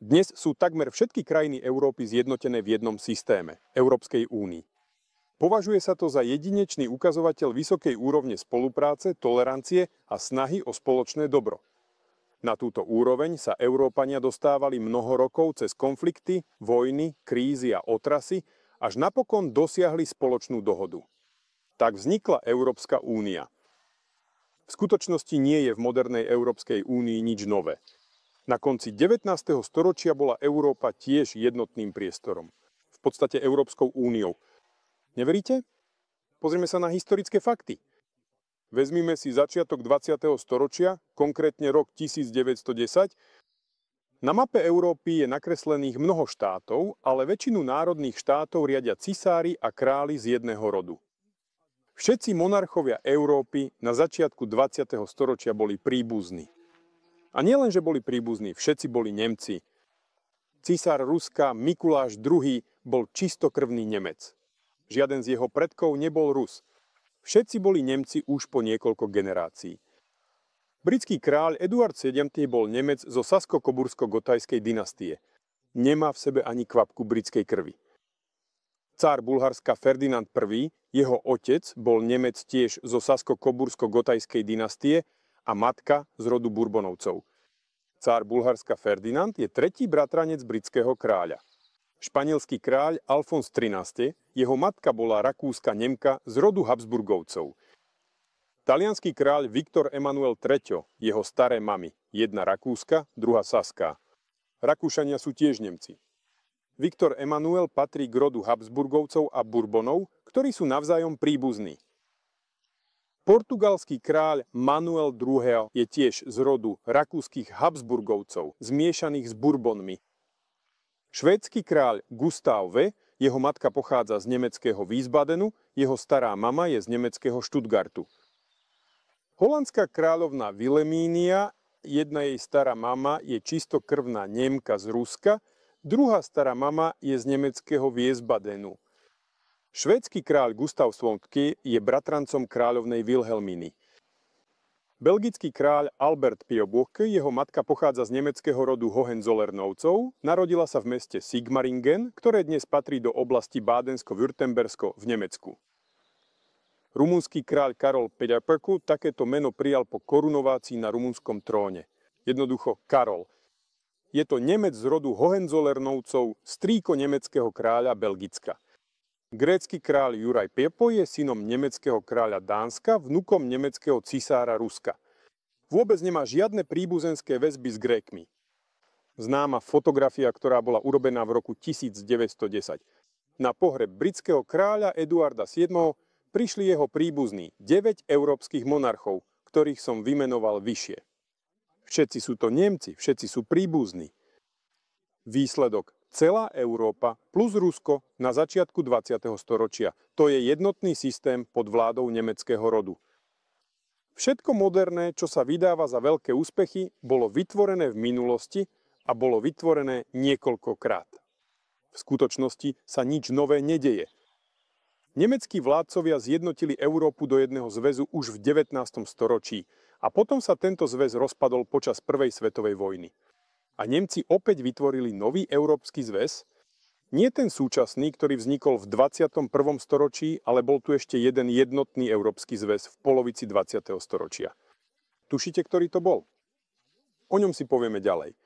Dnes sú takmer všetky krajiny Európy zjednotené v jednom systéme – Európskej únii. Považuje sa to za jedinečný ukazovateľ vysokej úrovne spolupráce, tolerancie a snahy o spoločné dobro. Na túto úroveň sa Európania dostávali mnoho rokov cez konflikty, vojny, krízy a otrasy, až napokon dosiahli spoločnú dohodu. Tak vznikla Európska únia. V skutočnosti nie je v modernej Európskej únii nič nové. Na konci 19. storočia bola Európa tiež jednotným priestorom. V podstate Európskou úniou. Neveríte? Pozrime sa na historické fakty. Vezmime si začiatok 20. storočia, konkrétne rok 1910. Na mape Európy je nakreslených mnoho štátov, ale väčšinu národných štátov riadia cisári a králi z jedného rodu. Všetci monarchovia Európy na začiatku 20. storočia boli príbuzní. A nielen, že boli príbuzní, všetci boli Nemci. Cisár Ruska Mikuláš II bol čistokrvný Nemec. Žiaden z jeho predkov nebol Rus. Všetci boli Nemci už po niekoľko generácií. Britský kráľ Eduard VII bol Nemec zo Sasko-Kobursko-Gotajskej dynastie. Nemá v sebe ani kvapku britskej krvi. Cár Bulharska Ferdinand I, jeho otec, bol Nemec tiež zo Sasko-Kobursko-Gotajskej dynastie a matka z rodu Bourbonovcov. Cár Bulharska Ferdinand je tretí bratranec britského kráľa. Španielský kráľ Alfons XIII, jeho matka bola rakúska Nemka z rodu Habsburgovcov. Taliansky kráľ Viktor Emanuel III, jeho staré mamy, jedna rakúska, druhá saská. Rakúšania sú tiež Nemci. Viktor Emanuel patrí k rodu Habsburgovcov a Bourbonov, ktorí sú navzájom príbuzní. Portugalský kráľ Manuel II je tiež z rodu rakúskych Habsburgovcov, zmiešaných s Bourbonmi. Švédsky kráľ Gustav V, jeho matka pochádza z nemeckého Wiesbadenu, jeho stará mama je z nemeckého Stuttgartu. Holandská kráľovná Wilhelmínia, jedna jej stará mama je čistokrvná Némka z Ruska, druhá stará mama je z nemeckého Wiesbadenu. Švédsky kráľ Gustav Svojtky je bratrancom kráľovnej Wilhelmíny. Belgický kráľ Albert Piobuch, jeho matka pochádza z nemeckého rodu Hohenzollernovcov, narodila sa v meste Sigmaringen, ktoré dnes patrí do oblasti Bádensko-Württembersko v Nemecku. Rumunský kráľ Karol Peďapeku takéto meno prijal po korunovácii na rumunskom tróne. Jednoducho Karol. Je to Nemec z rodu Hohenzollernovcov, strýko nemeckého kráľa Belgicka. Grécky kráľ Juraj Piepo je synom nemeckého kráľa Dánska, vnukom nemeckého cisára Ruska. Vôbec nemá žiadne príbuzenské väzby s Grékmi. Známa fotografia, ktorá bola urobená v roku 1910. Na pohreb britského kráľa Eduarda VII prišli jeho príbuzní 9 európskych monarchov, ktorých som vymenoval vyššie. Všetci sú to Nemci, všetci sú príbuzní. Výsledok: celá Európa plus Rusko na začiatku 20. storočia. To je jednotný systém pod vládou nemeckého rodu. Všetko moderné, čo sa vydáva za veľké úspechy, bolo vytvorené v minulosti a bolo vytvorené niekoľkokrát. V skutočnosti sa nič nové nedeje. Nemeckí vládcovia zjednotili Európu do jedného zväzu už v 19. storočí a potom sa tento zväz rozpadol počas Prvej svetovej vojny. A Nemci opäť vytvorili nový Európsky zväz, nie ten súčasný, ktorý vznikol v 21. storočí, ale bol tu ešte jeden jednotný Európsky zväz v polovici 20. storočia. Tušíte, ktorý to bol? O ňom si povieme ďalej.